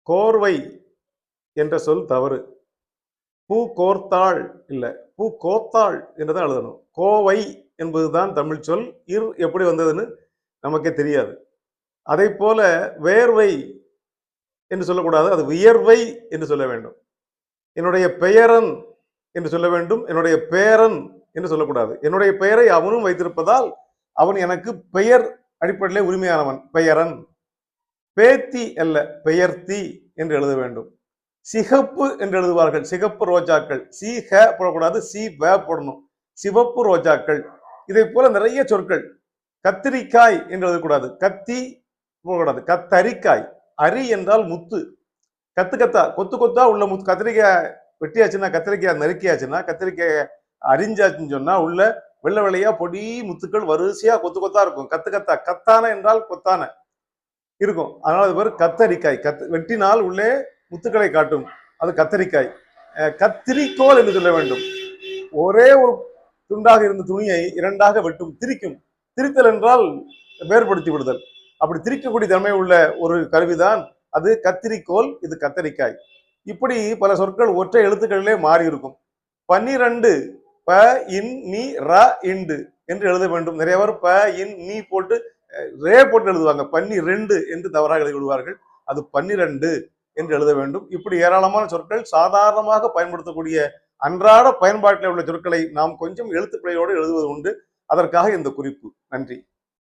கோர்வை என்ற சொல் தவறு. பூ கோர்த்தாள் இல்ல, பூ கோத்தாள் என்றுதான் எழுதணும். கோவை என்பதுதான் தமிழ் சொல். எப்படி வந்ததுன்னு நமக்கே தெரியாது. அதை போல வேர்வை என்று சொல்லக்கூடாது, அது வியர்வை என்று சொல்ல வேண்டும். என்னுடைய பெயரன் என்று சொல்ல வேண்டும், என்னுடைய பேரன் என்று சொல்லக்கூடாது. என்னுடைய பெயரை அவனும் வைத்திருப்பதால் அவன் எனக்கு பெயர் அடிப்படையிலே உரிமையானவன், பெயரன். பேத்தி அல்ல, பெயர்த்தி என்று எழுத வேண்டும். சிகப்பு என்று எழுதுவார்கள், சிகப்பு ரோஜாக்கள். சி ஹ போடக்கூடாது, சி வ போடணும். சிவப்பு ரோஜாக்கள். இதை போல நிறைய சொற்கள். கத்திரிக்காய் என்று எழுதக்கூடாது, கத்தி போடக்கூடாது, கத்தரிக்காய். அரி என்றால் முத்து. கத்து கத்தா, கொத்து கொத்தா உள்ள முத்து. கத்திரிக்காய் வெட்டியாச்சுன்னா, கத்திரிக்காய் நறுக்கியாச்சுன்னா, கத்திரிக்காய் அரிஞ்சாச்சுன்னு சொன்னா உள்ள வெள்ளை வெள்ளையா பொடி முத்துக்கள் வரிசையா கொத்து கொத்தா இருக்கும். கத்து கத்தா, கத்தான என்றால் கொத்தான இருக்கும். அதனால அது பேர் கத்தரிக்காய். வெட்டினால் உள்ளே முத்துக்களை காட்டும், அது கத்தரிக்காய். கத்திரிக்கோல் என்று சொல்ல வேண்டும். ஒரே ஒரு துண்டாக இருந்த துணியை இரண்டாக வெட்டும், திரிக்கும். திரித்தல் என்றால் வேறுபடுத்தி விடுதல். அப்படி திரிக்கக்கூடிய தன்மை உள்ள ஒரு கருவிதான் அது கத்திரிக்கோல், இது கத்தரிக்காய். இப்படி பல சொற்கள் ஒற்றை எழுத்துக்களிலே மாறி இருக்கும். 12 ப இன் நீ ர இண்டு என்று எழுத வேண்டும். நிறைய பேர் ப இன் நீ போட்டு ரே போட்டு எழுதுவாங்க. 12 என்று தவறாக எழுதி விடுவார்கள். அது 12 என்று எழுத வேண்டும். இப்படி ஏராளமான சொற்கள் சாதாரணமாக பயன்படுத்தக்கூடிய அன்றாட பயன்பாட்டில் உள்ள சொற்களை நாம் கொஞ்சம் எழுத்துப்பிழையோடு எழுதுவது உண்டு. அதற்காக இந்த குறிப்பு. நன்றி.